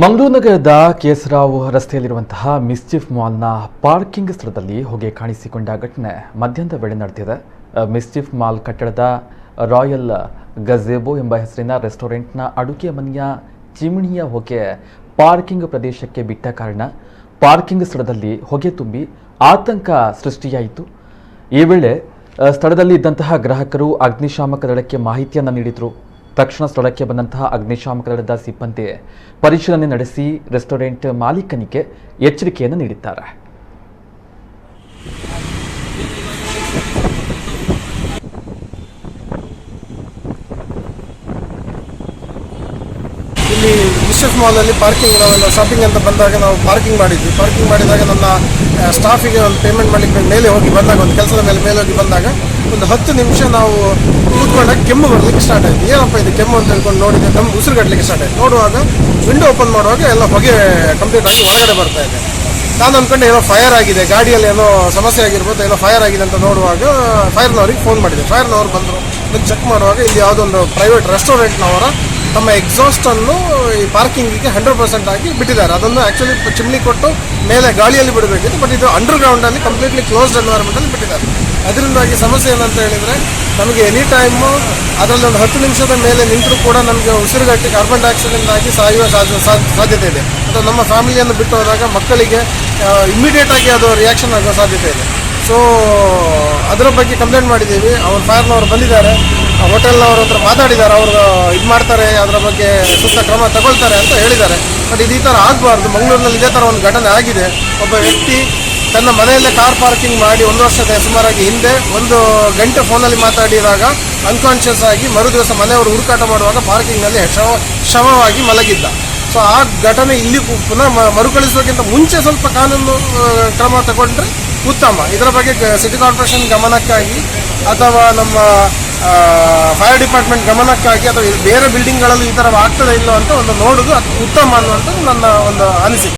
ಮಂಗಳೂರು ನಗರದ ಕೆಎಸ್ರಾವ್ ರಸ್ತೆಯಲ್ಲಿರುವಂತಹ ಮಿಸ್ಚಿಫ್ ಮಾಲ್ನ ಪಾರ್ಕಿಂಗ್ ಸ್ಥಳದಲ್ಲಿ ಹೊಗೆ ಕಾಣಿಸಿಕೊಂಡ ಘಟನೆ ಮಧ್ಯಾಹ್ನದ ವೇಳೆ ನಡೆದಿದೆ. ಮಿಸ್ಚಿಫ್ ಮಾಲ್ ಕಟ್ಟಡದ ರಾಯಲ್ ಗಜೆಬೋ ಎಂಬ ಹೆಸರಿನ ರೆಸ್ಟೋರೆಂಟ್ನ ಅಡುಗೆ ಮನೆಯ ಚಿಮಣಿಯ ಹೊಗೆ ಪಾರ್ಕಿಂಗ್ ಪ್ರದೇಶಕ್ಕೆ ಬಿಟ್ಟ ಕಾರಣ ಪಾರ್ಕಿಂಗ್ ಸ್ಥಳದಲ್ಲಿ ಹೊಗೆ ತುಂಬಿ ಆತಂಕ ಸೃಷ್ಟಿಯಾಯಿತು. ಈ ವೇಳೆ ಸ್ಥಳದಲ್ಲಿ ಇದ್ದಂತಹ ಗ್ರಾಹಕರು ಅಗ್ನಿಶಾಮಕ ದಳಕ್ಕೆ ಮಾಹಿತಿಯನ್ನು ನೀಡಿದರು. ತಕ್ಷಣ ಸ್ಥಳಕ್ಕೆ ಬಂದಂತಹ ಅಗ್ನಿಶಾಮಕ ದಳದ ಸಿಬ್ಬಂದಿ ಪರಿಶೀಲನೆ ನಡೆಸಿ ರೆಸ್ಟೋರೆಂಟ್ ಮಾಲೀಕನಿಗೆ ಎಚ್ಚರಿಕೆಯನ್ನು ನೀಡಿದ್ದಾರೆ. ಇಲ್ಲಿ ಮಿಸ್ಚಿಫ್ ಮಾಲಲ್ಲಿ ಪಾರ್ಕಿಂಗ್ ನಾವೆಲ್ಲ ಶಾಪಿಂಗ್ ಅಂತ ಬಂದಾಗ ನಾವು ಪಾರ್ಕಿಂಗ್ ಮಾಡಿದಾಗ ನನ್ನ ಸ್ಟಾಫಿಗೆ ಒಂದು ಪೇಮೆಂಟ್ ಮಾಡಲಿಕ್ಕೆ ಮೇಲೆ ಹೋಗಿ ಬಂದಾಗ ಒಂದು ಕೆಲಸದ ಮೇಲೆ ಹೋಗಿ ಬಂದಾಗ ಒಂದು 10 ನಿಮಿಷ ನಾವು ಕೂತ್ಕೊಂಡಾಗ ಕೆಮ್ಮು ಬರಲಿಕ್ಕೆ ಸ್ಟಾರ್ಟ್ ಆಯಿತು. ಏನಪ್ಪ ಇದು ಕೆಮ್ಮು ಅಂತ ಹೇಳ್ಕೊಂಡು ನೋಡಿದ್ರೆ ನಮ್ಮ ಉಸಿರುಗಟ್ಟಲಿಕ್ಕೆ ಸ್ಟಾರ್ಟ್ ಆಯಿತು. ನೋಡುವಾಗ ವಿಂಡೋ ಓಪನ್ ಮಾಡುವಾಗ ಎಲ್ಲ ಹೊಗೆ ಕಂಪ್ಲೀಟ್ ಆಗಿ ಹೊರಗಡೆ ಬರ್ತಾ ಇದೆ. ನಾನು ಅಂದ್ಕೊಂಡು ಏನೋ ಫೈರ್ ಆಗಿದೆ, ಗಾಡಿಯಲ್ಲಿ ಏನೋ ಸಮಸ್ಯೆ ಆಗಿರ್ಬೋದು, ಏನೋ ಫೈರ್ ಆಗಿದೆ ಅಂತ ನೋಡುವಾಗ ಫೈರ್ನವ್ರಿಗೆ ಫೋನ್ ಮಾಡಿದೆ. ಫೈರ್ನವ್ರು ಬಂದರು. ಅದನ್ನು ಚೆಕ್ ಮಾಡುವಾಗ ಇಲ್ಲಿ ಯಾವುದೊಂದು ಪ್ರೈವೇಟ್ ರೆಸ್ಟೋರೆಂಟ್ನವರ ತಮ್ಮ ಎಕ್ಸಾಸ್ಟನ್ನು ಈ ಪಾರ್ಕಿಂಗಿಗೆ 100% ಆಗಿ ಬಿಟ್ಟಿದ್ದಾರೆ. ಅದನ್ನು ಆ್ಯಕ್ಚುಲಿ ಚಿಮ್ನಿ ಕೊಟ್ಟು ಮೇಲೆ ಗಾಳಿಯಲ್ಲಿ ಬಿಡಬೇಕಿತ್ತು, ಬಟ್ ಇದು ಅಂಡರ್ಗ್ರೌಂಡಲ್ಲಿ ಕಂಪ್ಲೀಟ್ಲಿ ಕ್ಲೋಸ್ಡ್ ಎನ್ವೈರ್ಮೆಂಟಲ್ಲಿ ಬಿಟ್ಟಿದ್ದಾರೆ. ಅದರಿಂದಾಗಿ ಸಮಸ್ಯೆ ಏನಂತ ಹೇಳಿದರೆ ನಮಗೆ ಎನಿ ಟೈಮು ಅದರಲ್ಲಿ ಒಂದು 10 ನಿಮಿಷದ ಮೇಲೆ ನಿಂತರೂ ಕೂಡ ನಮಗೆ ಉಸಿರುಗಟ್ಟಿ ಕಾರ್ಬನ್ ಡೈಆಕ್ಸೈಡಿಂದ ಆಗಿ ಸಾಯುವ ಸಾಧ್ಯತೆ ಇದೆ. ಅಥವಾ ನಮ್ಮ ಫ್ಯಾಮಿಲಿಯನ್ನು ಬಿಟ್ಟು ಹೋದಾಗ ಮಕ್ಕಳಿಗೆ ಇಮ್ಮಿಡಿಯೇಟಾಗಿ ಅದು ರಿಯಾಕ್ಷನ್ ಆಗೋ ಸಾಧ್ಯತೆ ಇದೆ. ಸೊ ಅದರ ಬಗ್ಗೆ ಕಂಪ್ಲೇಂಟ್ ಮಾಡಿದ್ದೀವಿ. ಅವ್ರು ಫೈರ್ನವರು ಬಂದಿದ್ದಾರೆ, ಹೋಟೆಲ್ನವ್ರ ಹತ್ರ ಮಾತಾಡಿದ್ದಾರೆ. ಅವರು ಇದು ಮಾಡ್ತಾರೆ, ಅದರ ಬಗ್ಗೆ ಸೂಕ್ತ ಕ್ರಮ ತಗೊಳ್ತಾರೆ ಅಂತ ಹೇಳಿದ್ದಾರೆ. ಬಟ್ ಇದು ಈ ಥರ ಆಗಬಾರ್ದು. ಮಂಗಳೂರಿನಲ್ಲಿ ಇದೇ ಥರ ಒಂದು ಘಟನೆ ಆಗಿದೆ. ಒಬ್ಬ ವ್ಯಕ್ತಿ ತನ್ನ ಮನೆಯಲ್ಲೇ ಕಾರ್ ಪಾರ್ಕಿಂಗ್ ಮಾಡಿ 1 ವರ್ಷದ ಸುಮಾರಾಗಿ ಹಿಂದೆ 1 ಗಂಟೆ ಫೋನಲ್ಲಿ ಮಾತಾಡಿದಾಗ ಅನ್ಕಾನ್ಷಿಯಸ್ ಆಗಿ ಮರುದಿವಸ ಮನೆಯವರು ಹುಡುಕಾಟ ಮಾಡುವಾಗ ಪಾರ್ಕಿಂಗ್ನಲ್ಲಿ ಶವವಾಗಿ ಮಲಗಿದ್ದ. ಸೊ ಆ ಘಟನೆ ಇಲ್ಲಿ ಪುನಃ ಮರುಕಳಿಸೋಕ್ಕಿಂತ ಮುಂಚೆ ಸ್ವಲ್ಪ ಕಾನೂನು ಕ್ರಮ ತಗೊಂಡ್ರೆ ಉತ್ತಮ. ಇದರ ಬಗ್ಗೆ ಸಿಟಿ ಕಾರ್ಪೊರೇಷನ್ ಗಮನಕ್ಕಾಗಿ ಅಥವಾ ನಮ್ಮ ಫೈರ್ ಡಿಪಾರ್ಟ್ಮೆಂಟ್ ಗಮನಕ್ಕಾಗಿ ಅಥವಾ ಬೇರೆ ಬಿಲ್ಡಿಂಗ್ಗಳಲ್ಲಿ ಈ ಥರ ಆಗ್ತದೆ ಇಲ್ಲೋ ಅಂತ ಒಂದು ನೋಡೋದು ಉತ್ತಮ ಅನ್ನುವಂಥದ್ದು ನನ್ನ ಒಂದು ಅನಿಸಿಕೆ.